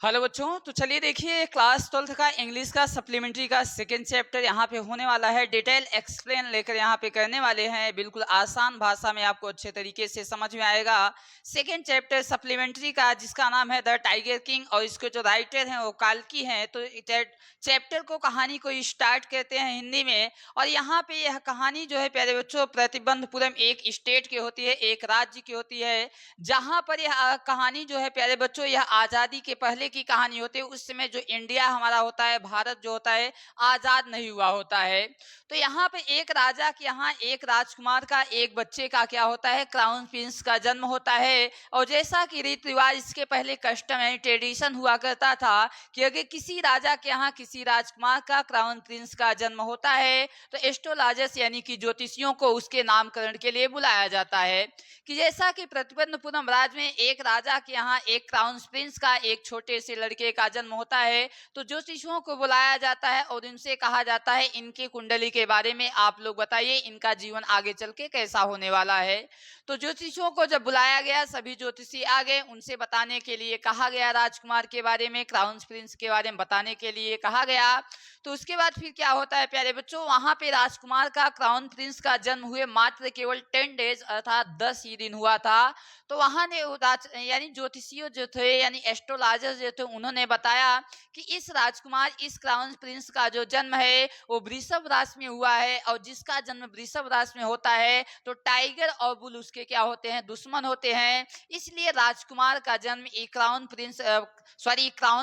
Hello बच्चों, तो चलिए देखिए क्लास 12th का इंग्लिश का सप्लीमेंट्री का सेकंड चैप्टर यहाँ पे होने वाला है। डिटेल एक्सप्लेन लेकर यहाँ पे करने वाले हैं, बिल्कुल आसान भाषा में आपको अच्छे तरीके से समझ में आएगा। सेकंड चैप्टर सप्लीमेंट्री का जिसका नाम है द टाइगर किंग, और इसके जो राइटर हैं वो काल्की हैं। तो चैप्टर को कहानी को स्टार्ट करते हैं हिंदी में। और यहाँ पे यह कहानी जो है प्यारे बच्चों, प्रतिबंधपुरम एक स्टेट की होती है, एक राज्य की होती है, जहां पर यह कहानी जो है प्यारे बच्चों, यह आजादी के पहले की कहानी होती है। उस समय जो इंडिया हमारा होता है, भारत जो होता है, आजाद नहीं हुआ होता है। तो यहाँ पे एक राजा के यहाँ एक राजकुमार का एक बच्चे का क्या होता है, क्राउन प्रिंस का जन्म होता है। और जैसा कि रीति रिवाज इसके पहले कस्टम यानी ट्रेडिशन हुआ करता था कि अगर किसी राजा के यहाँ किसी राजकुमार का क्राउन प्रिंस का जन्म होता है तो एस्ट्रोलॉजर्स यानी कि ज्योतिषियों को उसके नामकरण के लिए बुलाया जाता है। कि जैसा कि प्रतिबंधपुरम राज्य में एक राजा के यहाँ एक क्राउन प्रिंस का एक छोटे से लड़के का जन्म होता है, तो ज्योतिषियों को बुलाया जाता है और इनसे कहा जाता है इनकी कुंडली के बारे में आप लोग बताइए, इनका जीवन आगे चल के कैसा होने वाला है। तो ज्योतिषियों को जब बुलाया गया, सभी ज्योतिषी आ गए, उनसे बताने के लिए कहा गया, राजकुमार के बारे में, क्राउन प्रिंस के बारे में बताने के लिए कहा गया। तो उसके बाद फिर क्या होता है प्यारे बच्चों, वहां पे राजकुमार का क्राउन प्रिंस का जन्म हुए मात्र केवल 10 डेज अर्थात 10 ही दिन हुआ था। तो वहां ने यानी ज्योतिषियों जो थे यानी एस्ट्रोलॉजर जो थे, उन्होंने बताया कि इस राजकुमार इस क्राउन प्रिंस का जो जन्म है वो वृषभ राशि में हुआ है, और जिसका जन्म वृषभ राशि में होता है तो टाइगर और बुल उसके क्या होते हैं, दुश्मन होते हैं। इसलिए राजकुमार का जन्म क्राउन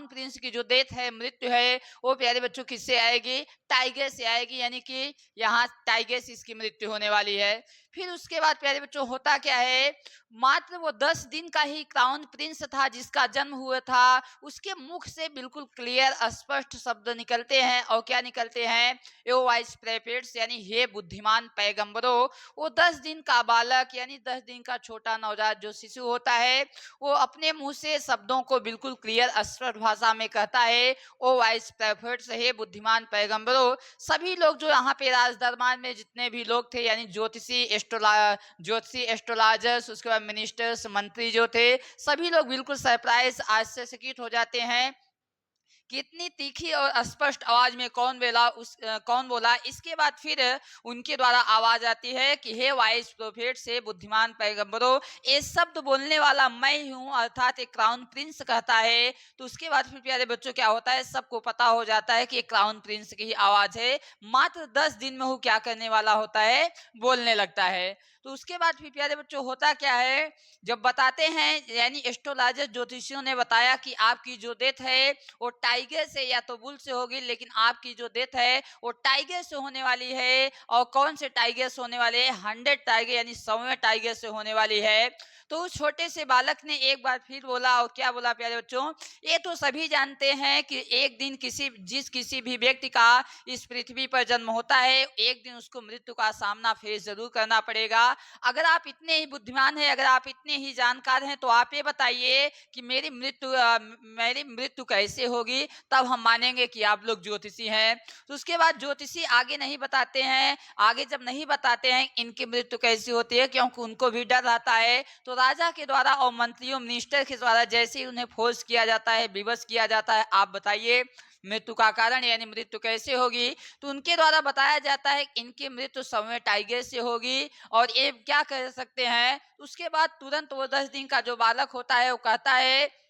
प्रिंस की जो डेथ है, मृत्यु है, वो प्यारे बच्चों किससे आएगी, टाइगर से आएगी, यानी कि यहाँ टाइगर से इसकी मृत्यु होने वाली है। फिर उसके बाद प्यारे बच्चों होता क्या है, मात्र वो 10 दिन का ही क्राउन प्रिंस था जिसका जन्म हुआ था, उसके मुख से बिल्कुल क्लियर स्पष्ट शब्द निकलते हैं। और क्या निकलते हैं, यो वाइस प्रेफेट्स यानी हे बुद्धिमान पैगंबरों। वो 10 दिन का बालक यानी 10 दिन का छोटा नवजात जो शिशु होता है, वो अपने मुंह से शब्दों को बिल्कुल क्लियर स्पष्ट भाषा में कहता है, ओ वाइस प्रेफेट्स हे बुद्धिमान पैगंबरों। सभी लोग जो यहाँ पे राज दरबार में जितने भी लोग थे यानी ज्योतिषी एस्ट्रोलॉजर्स, उसके बाद मिनिस्टर्स, मंत्री जो थे, सभी लोग बिल्कुल सरप्राइज आश्चर्यचकित हो जाते हैं कि इतनी तीखी और स्पष्ट आवाज में कौन बोला। इसके बाद फिर उनके द्वारा आवाज आती है कि हे वाइस प्रोफेट से बुद्धिमान पैगंबरों, ये शब्द बोलने वाला मैं ही हूँ, अर्थात एक क्राउन प्रिंस कहता है। तो उसके बाद फिर प्यारे बच्चों क्या होता है, सबको पता हो जाता है कि ये क्राउन प्रिंस की ही आवाज है। मात्र 10 दिन में वो क्या करने वाला होता है, बोलने लगता है। तो उसके बाद फिर प्यारे बच्चों होता क्या है, जब बताते हैं यानी एस्ट्रोलॉजर ज्योतिषियों ने बताया कि आपकी जो डेथ है वो टाइगर से या तो बुल से होगी, लेकिन आपकी जो डेथ है वो टाइगर से होने वाली है। और कौन से टाइगर से होने वाले हैं, 100 टाइगर यानी 100वें टाइगर से होने वाली है। तो उस छोटे से बालक ने एक बार फिर बोला, और क्या बोला प्यारे बच्चों, ये तो सभी जानते हैं कि एक दिन किसी भी व्यक्ति का इस पृथ्वी पर जन्म होता है, एक दिन उसको मृत्यु का सामना फेस जरूर करना पड़ेगा। अगर आप इतने ही बुद्धिमान हैं, अगर आप इतने ही जानकार हैं, तो आप ये बताइए कि मेरी मृत्यु कैसे होगी, तब हम मानेंगे कि आप लोग ज्योतिषी हैं। तो उसके बाद ज्योतिषी आगे नहीं बताते हैं। आगे जब नहीं बताते हैं इनकी मृत्यु कैसी होती है, क्योंकि उनको भी डर रहता है। तो राजा के द्वारा और मंत्रियों मिनिस्टर के द्वारा जैसे ही उन्हें फोर्स किया जाता है, विवश किया जाता है, आप बताइए मृत्यु का कारण यानी मृत्यु कैसे होगी। तो उनके द्वारा बताया जाता है कि इनकी मृत्यु समय टाइगर से होगी। और ये क्या कर सकते हैं, उसके बाद तुरंत वो 10 दिन का जो बालक होता है वो कहता है,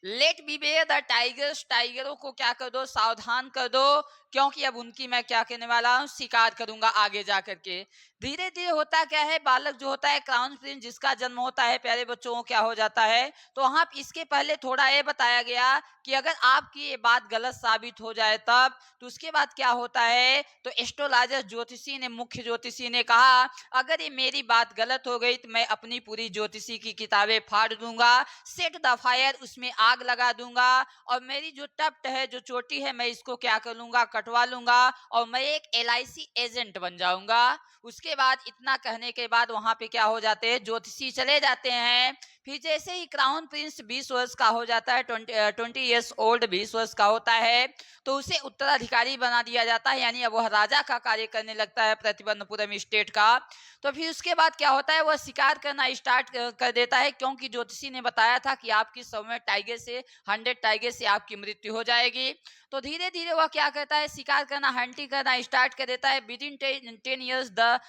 let be bare the tigers, टाइगरों को क्या कर दो, सावधान कर दो, क्योंकि अब उनकी मैं क्या करने वाला हूँ, शिकार करूंगा आगे जा करके। धीरे धीरे होता क्या है, बालक जो होता है क्राउन प्रिंस जिसका जन्म होता है, प्यारे बच्चों को क्या हो जाता है। तो वहां इसके पहले थोड़ा ये बताया गया कि अगर आपकी ये बात गलत साबित हो जाए तब, तो उसके बाद क्या होता है, तो एस्ट्रोलॉजर मुख्य ज्योतिषी ने कहा, अगर ये मेरी बात गलत हो गई तो मैं अपनी पूरी ज्योतिषी की किताबें फाड़ दूंगा, सेट द फायर, उसमें आग लगा दूंगा, और मेरी जो तप्त है, जो चोटी है, मैं इसको क्या कर लूंगा, कटवा लूंगा, और मैं एक LIC एजेंट बन जाऊंगा। उसके बाद इतना कहने के बाद वहां पे क्या हो जाते हैं, ज्योतिषी चले जाते हैं। फिर जैसे ही क्राउन प्रिंस 20 वर्ष का हो जाता है, 20 ईयर्स ओल्ड 20 वर्ष का होता है, तो उसे उत्तराधिकारी बना दिया जाता है, यानी अब वह राजा का कार्य करने लगता है प्रतिबंधपुरम स्टेट का। तो फिर उसके बाद क्या होता है, वह शिकार करना स्टार्ट कर देता है, क्योंकि ज्योतिषी ने बताया था कि आपकी 100 में टाइगर से 100 टाइगर से आपकी मृत्यु हो जाएगी। तो धीरे धीरे वह क्या करता है, शिकार करना, हंटिंग करना स्टार्ट कर देता है। With in 10 years the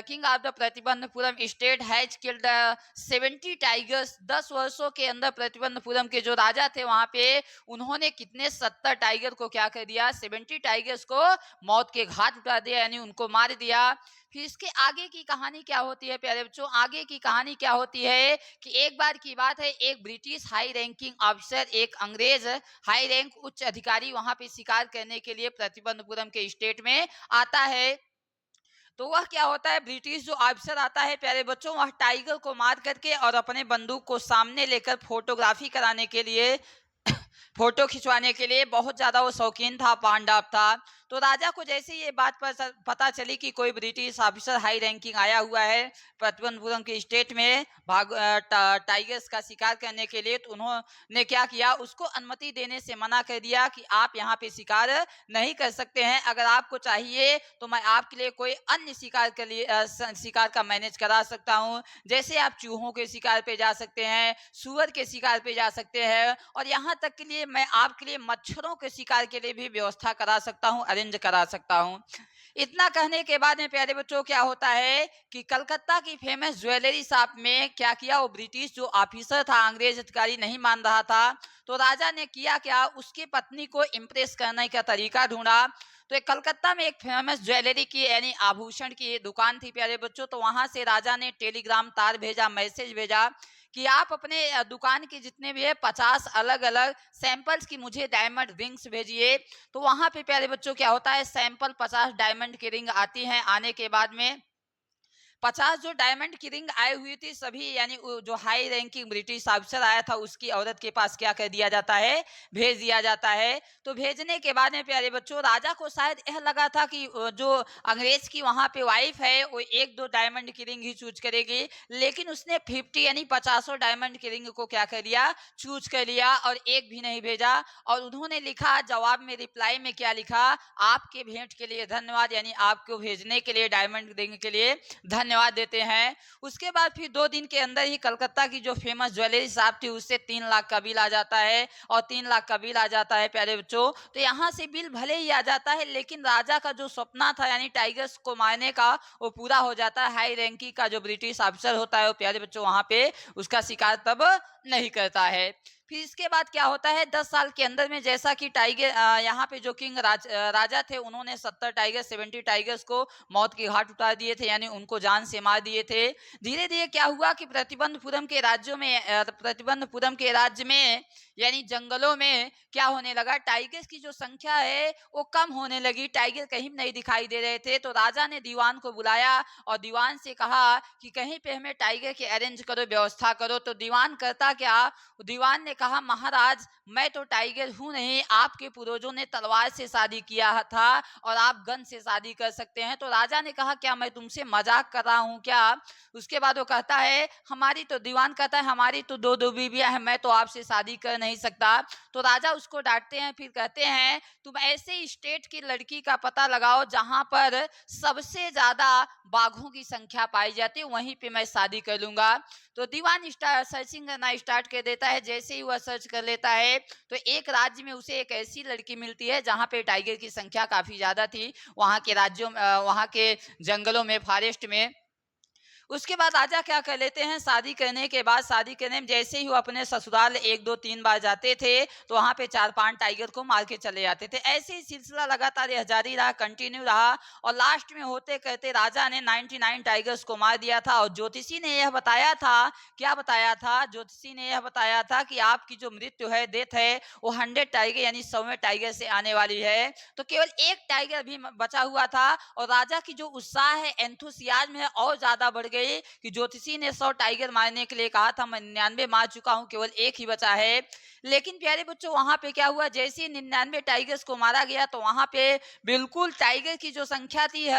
king of the Pratibandapuram state has killed 70 tigers. 10 वर्षों के अंदर प्रतिबंधपुरम के जो राजा थे वहां पे उन्होंने कितने 70 टाइगर को क्या कर दिया, 70 टाइगर्स को मौत के घाट उतार दिया, यानी उनको मार दिया। फिर इसके आगे की कहानी क्या होती है प्यारे बच्चों, आगे की कहानी क्या होती है कि एक बार की बात है, एक ब्रिटिश हाई रैंकिंग ऑफिसर, एक अंग्रेज हाई रैंक उच्च अधिकारी वहां पे शिकार करने के लिए प्रतिबंधपुरम के स्टेट में आता है। तो वह क्या होता है, ब्रिटिश जो ऑफिसर आता है प्यारे बच्चों, वह टाइगर को मार करके और अपने बंदूक को सामने लेकर फोटोग्राफी कराने के लिए फोटो खिंचवाने के लिए बहुत ज्यादा वो शौकीन था, पांडव था। तो राजा को जैसे ये बात पर पता चली कि कोई ब्रिटिश ऑफिसर हाई रैंकिंग आया हुआ है प्रतिबंधपुरम के स्टेट में टाइगर्स का शिकार करने के लिए, तो उन्होंने क्या किया, उसको अनुमति देने से मना कर दिया कि आप यहाँ पे शिकार नहीं कर सकते हैं। अगर आपको चाहिए तो मैं आपके लिए कोई अन्य शिकार के लिए शिकार का मैनेज करा सकता हूँ। जैसे आप चूहों के शिकार पे जा सकते हैं, सुअर के शिकार पे जा सकते हैं, और यहाँ तक के लिए मैं आपके लिए मच्छरों के शिकार के लिए भी व्यवस्था करा सकता हूँ, अरेंज करा सकता हूँ। इतना कहने के बाद में प्यारे बच्चों क्या होता है कि कलकत्ता की फेमस ज्वेलरी शॉप में क्या किया, वो ब्रिटिश जो ऑफिसर था, अंग्रेज अधिकारी नहीं मान रहा था, तो राजा ने किया क्या, उसकी पत्नी को इम्प्रेस करने का तरीका ढूंढा। तो एक कलकत्ता में एक फेमस ज्वेलरी की यानी आभूषण की दुकान थी प्यारे बच्चों, तो वहां से राजा ने टेलीग्राम तार भेजा, मैसेज भेजा कि आप अपने दुकान की जितने भी है 50 अलग अलग सैंपल्स की मुझे डायमंड रिंग्स भेजिए। तो वहां पे प्यारे बच्चों क्या होता है, सैंपल 50 डायमंड की रिंग आती हैं। आने के बाद में 50 जो डायमंड की रिंग आई हुई थी सभी, यानी जो हाई रैंकिंग ब्रिटिश ऑफिसर आया था उसकी औरत के पास क्या कर दिया जाता है, भेज दिया जाता है। तो भेजने के बाद में प्यारे बच्चों राजा को शायद यह लगा था कि जो अंग्रेज की वहां पे वाइफ है वो 1-2 डायमंड की रिंग ही चूज करेगी, लेकिन उसने 50 यानी 50 डायमंड की रिंग को क्या कर लिया, चूज कर लिया और एक भी नहीं भेजा। और उन्होंने लिखा जवाब में, रिप्लाई में क्या लिखा, आपके भेंट के लिए धन्यवाद, यानी आपको भेजने के लिए डायमंड रिंग के लिए धन्यवाद देते हैं। उसके बाद फिर 2 दिन के अंदर ही कलकत्ता की जो फेमस ज्वेलरी शॉप थी उससे 3 लाख का बिल आ जाता है, और 3 लाख का बिल आ जाता है प्यारे बच्चों। तो यहाँ से बिल भले ही आ जाता है, लेकिन राजा का जो सपना था यानी टाइगर्स को मारने का, वो पूरा हो जाता है। हाई रैंकिंग का जो ब्रिटिश ऑफिसर होता है वो प्यारे बच्चों वहां पे उसका शिकार तब नहीं करता है। फिर इसके बाद क्या होता है, 10 साल के अंदर में जैसा कि टाइगर यहाँ पे जो किंग राजा थे उन्होंने 70 टाइगर 70 टाइगर्स को मौत के घाट उतार दिए थे, यानी उनको जान से मार दिए थे। धीरे धीरे क्या हुआ कि प्रतिबंधपुरम के राज्य में यानी जंगलों में क्या होने लगा, टाइगर्स की जो संख्या है वो कम होने लगी, टाइगर कहीं नहीं दिखाई दे रहे थे। तो राजा ने दीवान को बुलाया और दीवान से कहा कि कहीं पे हमें टाइगर के अरेंज करो, व्यवस्था करो। तो दीवान करता क्या, दीवान ने कहा महाराज मैं तो टाइगर हूं नहीं, आपके पूर्वजों ने तलवार से शादी किया था और आप गन से शादी कर सकते हैं। तो राजा ने कहा क्या मैं तुमसे मजाक कर रहा हूं क्या। उसके बाद वो कहता है हमारी तो, दीवान कहता है हमारी तो 2 बीवियां हैं, मैं तो आपसे शादी कर नहीं सकता। तो राजा उसको डांटते हैं, फिर कहते हैं तुम ऐसे स्टेट की लड़की का पता लगाओ जहां पर सबसे ज्यादा बाघों की संख्या पाई जाती है, वहीं पे मैं शादी कर लूंगा। तो दीवान सर्चिंग करना स्टार्ट कर देता है। जैसे ही वह सर्च कर लेता है तो एक राज्य में उसे एक ऐसी लड़की मिलती है जहां पे टाइगर की संख्या काफी ज्यादा थी, वहां के राज्यों वहां के जंगलों में, फॉरेस्ट में। उसके बाद राजा क्या कर लेते हैं, शादी करने के बाद, शादी करने में जैसे ही वो अपने ससुराल 1-2-3 बार जाते थे तो वहां पे 4-5 टाइगर को मार के चले जाते थे। ऐसे ही सिलसिला लगातार जारी रहा, कंटिन्यू रहा, और लास्ट में होते कहते राजा ने 99 टाइगर्स को मार दिया था। और ज्योतिषी ने यह बताया था, क्या बताया था, ज्योतिषी ने यह बताया था कि आपकी जो मृत्यु है, डेथ है, वो 100 टाइगर यानी 100वें टाइगर से आने वाली है। तो केवल एक टाइगर भी बचा हुआ था और राजा की जो उत्साह है, एंथुसियाज्म है, और ज्यादा बढ़ गई कि ज्योतिषी ने 100 टाइगर मारने के लिए कहा था, मैं 99 मार चुका हूं, केवल एक ही बचा है। लेकिन प्यारे बच्चों वहां पे क्या हुआ, जैसे ही 99 टाइगर्स को मारा गया तो वहां पे बिल्कुल टाइगर की जो संख्या थी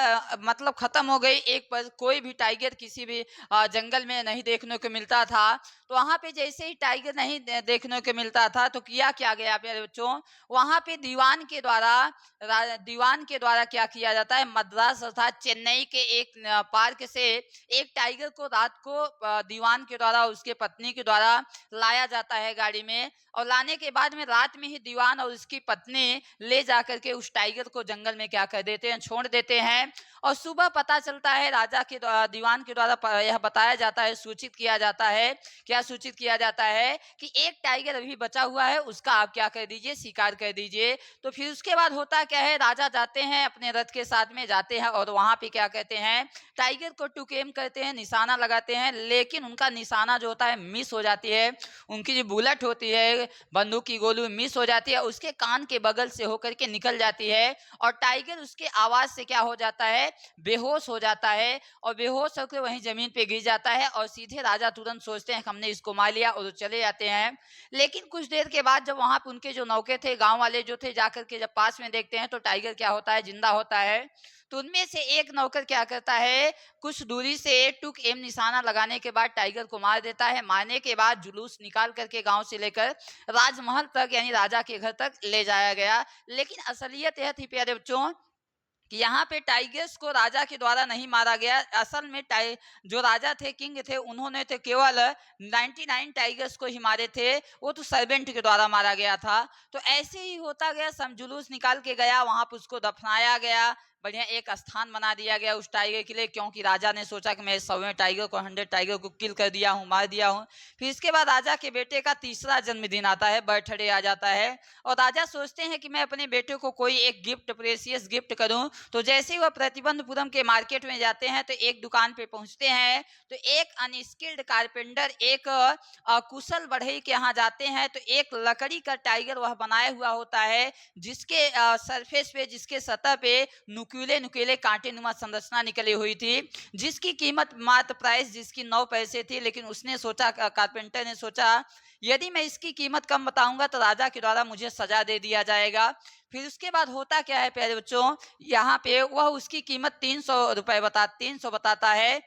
मतलब खत्म हो गई। एक पर कोई भी टाइगर किसी भी जंगल में नहीं देखने को मिलता था। तो वहां पे जैसे ही टाइगर नहीं देखने को मिलता था तो किया क्या गया प्यारे बच्चों, वहां पे दीवान के द्वारा क्या किया जाता है, मद्रास अर्थात चेन्नई के एक पार्क से एक टाइगर को रात को दीवान के द्वारा उसके पत्नी के द्वारा लाया जाता है गाड़ी में। और लाने के बाद में रात में ही दीवान और उसकी पत्नी ले जाकर के उस टाइगर को जंगल में क्या कर देते हैं, छोड़ देते हैं। और सुबह पता चलता है राजा के दीवान के द्वारा यह बताया जाता है, सूचित किया जाता है, क्या सूचित किया जाता है कि एक टाइगर अभी बचा हुआ है, उसका आप क्या कर दीजिए, शिकार कर दीजिए। तो फिर उसके बाद होता क्या है, राजा जाते हैं अपने रथ के साथ में जाते हैं और वहां पे क्या कहते हैं, टाइगर को टू एम करते हैं, निशाना लगाते हैं। लेकिन उनका निशाना जो होता है मिस हो जाती है। उनकी जो बुलेट होती है, बंदूक की गोली मिस हो जाती है, उसके कान के बगल से होकर के निकल जाती है। और टाइगर उसके आवाज से क्या हो जाता है, बेहोश हो जाता है। और बेहोश होकर वहीं जमीन पे गिर जाता है। और सीधे राजा तुरंत सोचते हैं हमने इसको मार लिया और चले जाते हैं। लेकिन कुछ देर के बाद जब वहां पे उनके जो नौके थे, गांव वाले जो थे, जाकर के जब पास में देखते हैं तो टाइगर क्या होता है, जिंदा होता है। तो उनमें से एक नौकर क्या करता है, कुछ दूरी से टुक एम निशाना लगाने के बाद टाइगर को मार देता है। मारने के बाद जुलूस निकाल करके गांव से लेकर राजमहल तक यानी राजा के घर तक ले जाया गया। लेकिन असलियत यह थी प्यारे बच्चों कि यहाँ पे टाइगर्स को राजा के द्वारा नहीं मारा गया। असल में जो राजा थे, किंग थे, उन्होंने तो केवल 99 टाइगर्स को ही मारे थे, वो तो सर्वेंट के द्वारा मारा गया था। तो ऐसे ही होता गया, सब जुलूस निकाल के गया, वहां पर उसको दफनाया गया, बढ़िया एक स्थान बना दिया गया उस टाइगर के लिए, क्योंकि राजा ने सोचा कि मैं 100वें टाइगर को 100 टाइगर को किल कर दिया हूँ, मार दिया हूँ। फिर इसके बाद राजा के बेटे का तीसरा जन्मदिन आता है, बर्थडे आ जाता है। और राजा सोचते हैं कि मैं अपने बेटे को कोई एक गिफ्ट, प्रेशियस गिफ्ट करूं। तो जैसे ही वह प्रतिबंधपुरम के मार्केट में जाते हैं तो एक दुकान पे पहुंचते हैं। तो एक अनस्किल्ड कारपेंटर, एक कुशल बढ़ई के यहाँ जाते हैं। तो एक लकड़ी का टाइगर वह बनाया हुआ होता है, जिसके सरफेस पे, जिसके सतह पे नुकीले नुकीले कांटे नुमा संरचना निकली हुई थी, जिसकी कीमत मात्र प्राइस जिसकी 9 पैसे थी। लेकिन उसने सोचा, कारपेंटर ने सोचा, यदि मैं इसकी कीमत कम बताऊंगा तो राजा के द्वारा मुझे सजा दे दिया जाएगा। फिर उसके बाद होता क्या है प्यारे बच्चों, यहाँ पे वह उसकी कीमत 300 बताता है।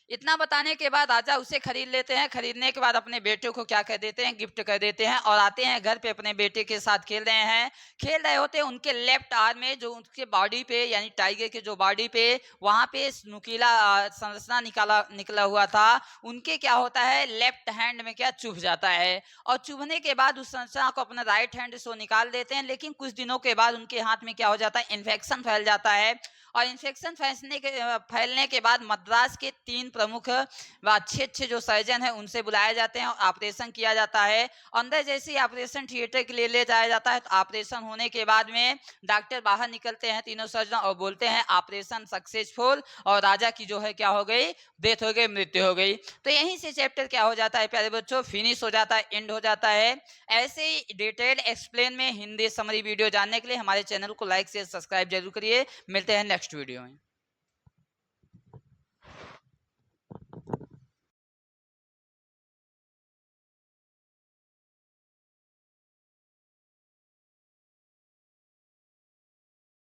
इतना बताने के बाद राजा उसे खरीद लेते हैं। खरीदने के बाद अपने बेटे को क्या कर देते हैं, गिफ्ट कर देते हैं। और आते हैं घर पे, अपने बेटे के साथ खेल रहे हैं। खेल रहे होते हैं, उनके लेफ्ट आर्म में, जो उनके बॉडी पे यानी टाइगर के जो बॉडी पे, वहां पे नुकीला संरचना निकला हुआ था, उनके क्या होता है, लेफ्ट हैंड में क्या चुभ जाता है। और चुभने के बाद उस संरचना को अपने राइट हैंड से निकाल देते हैं। लेकिन कुछ दिनों के बाद उनके हाथ में क्या हो जाता है, इन्फेक्शन फैल जाता है। और इन्फेक्शन फैलने के बाद मद्रास के 3 प्रमुख व अच्छे अच्छे जो सर्जन हैं उनसे बुलाए जाते हैं और ऑपरेशन किया जाता है। अंदर जैसे ही ऑपरेशन थिएटर के लिए ले जाया जाता है तो ऑपरेशन होने के बाद में डॉक्टर बाहर निकलते हैं, तीनों सर्जन, और बोलते हैं ऑपरेशन सक्सेसफुल। और राजा की जो है क्या हो गई, डेथ हो गई, मृत्यु हो गई। तो यहीं से चैप्टर क्या हो जाता है प्यारे बच्चों, फिनिश हो जाता है, एंड हो जाता है। ऐसे ही डिटेल एक्सप्लेन में हिंदी समरी वीडियो जानने के लिए हमारे चैनल को लाइक शेयर सब्सक्राइब जरूर करिए। मिलते हैं नेक्स्ट वीडियो में।